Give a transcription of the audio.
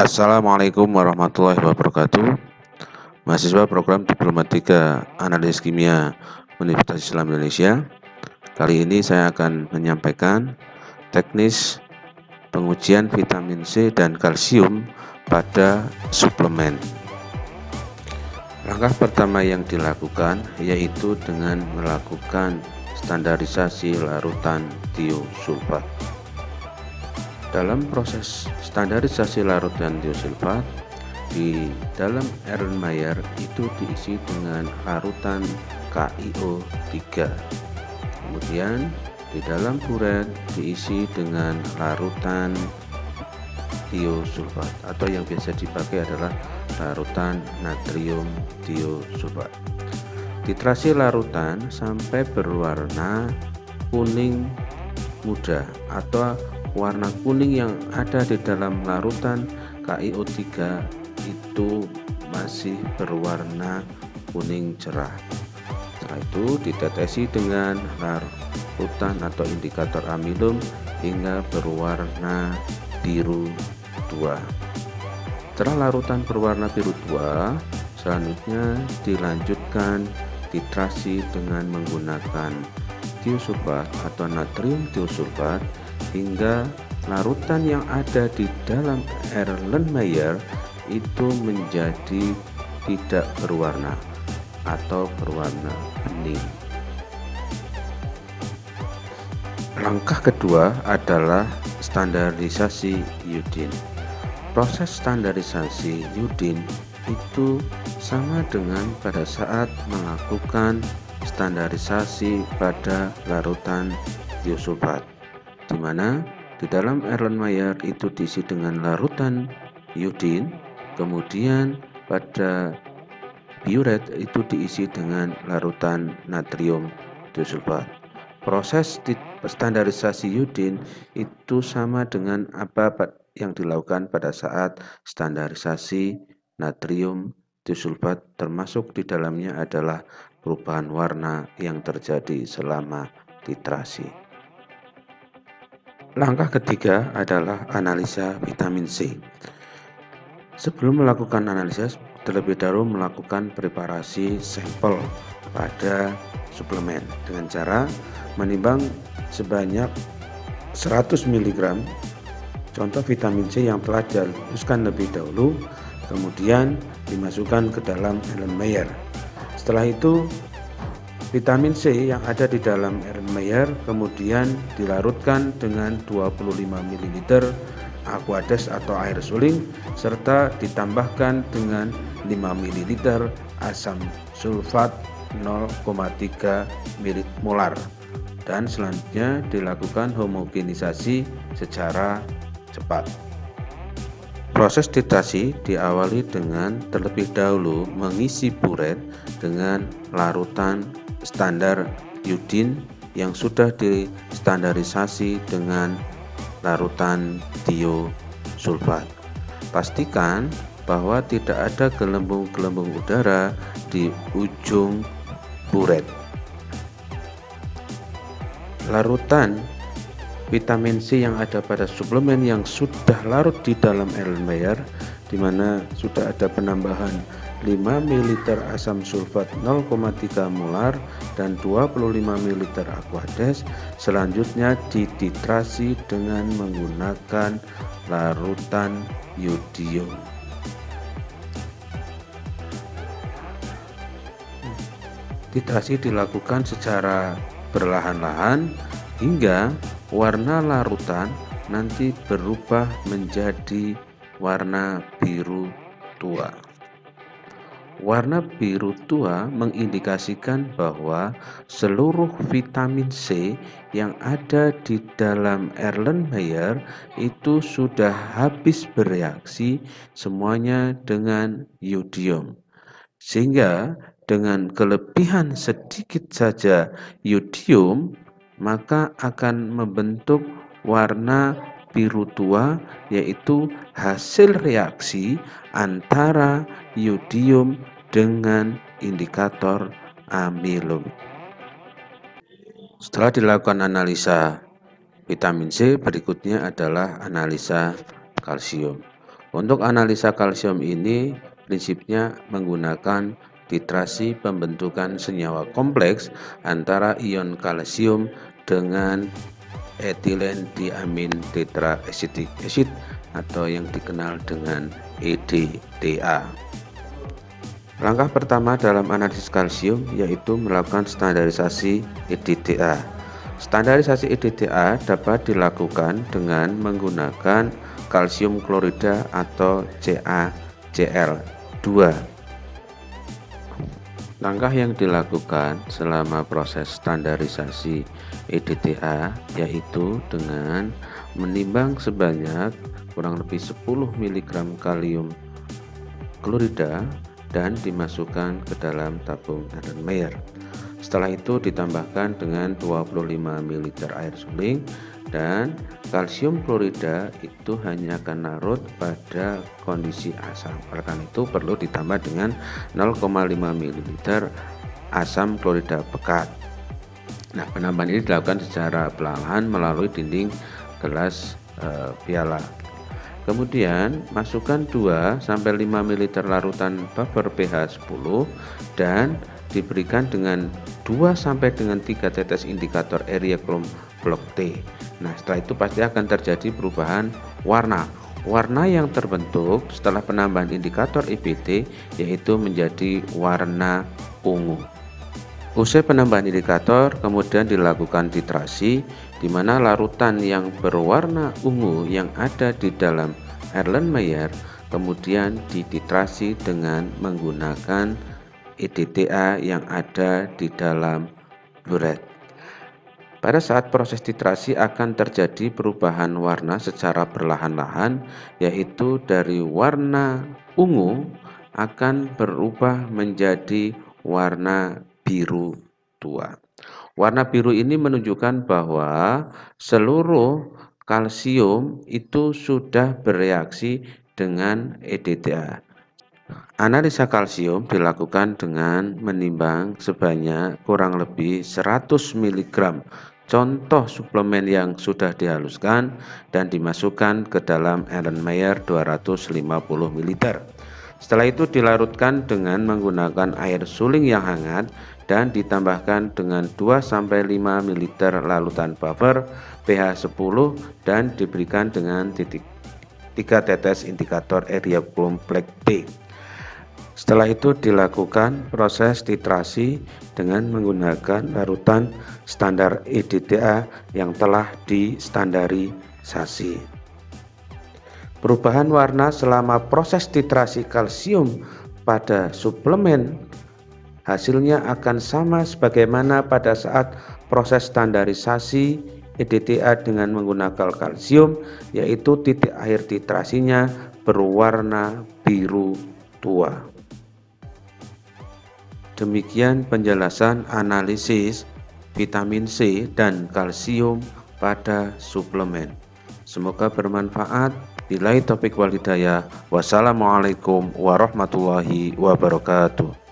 Assalamualaikum warahmatullahi wabarakatuh. Mahasiswa program Diploma 3 Analisis Kimia Universitas Islam Indonesia. Kali ini saya akan menyampaikan teknis pengujian vitamin C dan kalsium pada suplemen. Langkah pertama yang dilakukan yaitu dengan melakukan standarisasi larutan tiosulfat. Dalam proses standarisasi larutan tiosulfat, di dalam Erlenmeyer itu diisi dengan larutan KiO3. Kemudian di dalam buret diisi dengan larutan tiosulfat atau yang biasa dipakai adalah larutan natrium tiosulfat. Titrasi larutan sampai berwarna kuning muda atau warna kuning yang ada di dalam larutan KiO3 itu masih berwarna kuning cerah. Setelah itu ditetesi dengan larutan atau indikator amilum hingga berwarna biru tua. Setelah larutan berwarna biru tua, selanjutnya dilanjutkan titrasi dengan menggunakan tiosulfat atau natrium tiosulfat hingga larutan yang ada di dalam Erlenmeyer itu menjadi tidak berwarna atau berwarna bening. Langkah kedua adalah standarisasi iodin. Proses standarisasi iodin itu sama dengan pada saat melakukan standarisasi pada larutan tiosulfat, di mana di dalam Erlenmeyer itu diisi dengan larutan iodin, kemudian pada buret itu diisi dengan larutan natrium tiosulfat. Proses standarisasi iodin itu sama dengan apa yang dilakukan pada saat standarisasi natrium tiosulfat, termasuk di dalamnya adalah perubahan warna yang terjadi selama titrasi. Langkah ketiga adalah analisa vitamin C. Sebelum melakukan analisa, terlebih dahulu melakukan preparasi sampel pada suplemen dengan cara menimbang sebanyak 100 mg contoh vitamin C yang telah dihaluskan lebih dahulu, kemudian dimasukkan ke dalam Erlenmeyer. Setelah itu vitamin C yang ada di dalam Erlenmeyer kemudian dilarutkan dengan 25 ml aquades atau air suling serta ditambahkan dengan 5 ml asam sulfat 0,3 molar dan selanjutnya dilakukan homogenisasi secara cepat. Proses titrasi diawali dengan terlebih dahulu mengisi buret dengan larutan standar iodin yang sudah distandarisasi dengan larutan tiosulfat. Pastikan bahwa tidak ada gelembung-gelembung udara di ujung buret. Larutan vitamin C yang ada pada suplemen yang sudah larut di dalam Erlenmeyer, di mana sudah ada penambahan 5 ml asam sulfat 0,3 molar dan 25 ml aquades, selanjutnya dititrasi dengan menggunakan larutan iodium. Titrasi dilakukan secara perlahan-lahan hingga warna larutan nanti berubah menjadi warna biru tua. Warna biru tua mengindikasikan bahwa seluruh vitamin C yang ada di dalam Erlenmeyer itu sudah habis bereaksi semuanya dengan iodium. Sehingga dengan kelebihan sedikit saja iodium maka akan membentuk warna biru tua, yaitu hasil reaksi antara iodium dengan indikator amilum. Setelah dilakukan analisa vitamin C, berikutnya adalah analisa kalsium. Untuk analisa kalsium ini prinsipnya menggunakan titrasi pembentukan senyawa kompleks antara ion kalsium dengan etilen diamin tetraacetic acid atau yang dikenal dengan EDTA. Langkah pertama dalam analisis kalsium yaitu melakukan standarisasi EDTA. Standarisasi EDTA dapat dilakukan dengan menggunakan kalsium klorida atau CaCl2. Langkah yang dilakukan selama proses standarisasi EDTA yaitu dengan menimbang sebanyak kurang lebih 10 mg kalium klorida dan dimasukkan ke dalam tabung Erlenmeyer. Setelah itu ditambahkan dengan 25 ml air suling dan kalsium klorida itu hanya akan larut pada kondisi asam. Oleh karena itu perlu ditambah dengan 0,5 ml asam klorida pekat. Nah, penambahan ini dilakukan secara perlahan melalui dinding gelas piala. Kemudian masukkan 2-5 ml larutan buffer pH 10 dan diberikan dengan 2-3 tetes indikator area chrome block T. Nah, setelah itu pasti akan terjadi perubahan warna. Warna yang terbentuk setelah penambahan indikator IPT yaitu menjadi warna ungu. Usai penambahan indikator, kemudian dilakukan titrasi, di mana larutan yang berwarna ungu yang ada di dalam Erlenmeyer kemudian dititrasi dengan menggunakan EDTA yang ada di dalam buret. Pada saat proses titrasi akan terjadi perubahan warna secara perlahan-lahan, yaitu dari warna ungu akan berubah menjadi warna biru tua. Warna biru ini menunjukkan bahwa seluruh kalsium itu sudah bereaksi dengan EDTA. Analisa kalsium dilakukan dengan menimbang sebanyak kurang lebih 100 mg contoh suplemen yang sudah dihaluskan dan dimasukkan ke dalam Erlenmeyer 250 ml. Setelah itu dilarutkan dengan menggunakan air suling yang hangat dan ditambahkan dengan 2-5 ml larutan buffer pH 10 dan diberikan dengan 3 tetes indikator area chrome block T. Setelah itu dilakukan proses titrasi dengan menggunakan larutan standar EDTA yang telah distandarisasi. Perubahan warna selama proses titrasi kalsium pada suplemen hasilnya akan sama sebagaimana pada saat proses standarisasi EDTA dengan menggunakan kalsium, yaitu titik akhir titrasinya berwarna biru tua. Demikian penjelasan analisis vitamin C dan kalsium pada suplemen. Semoga bermanfaat. Billahi taufiq wal hidayah. Wassalamualaikum warahmatullahi wabarakatuh.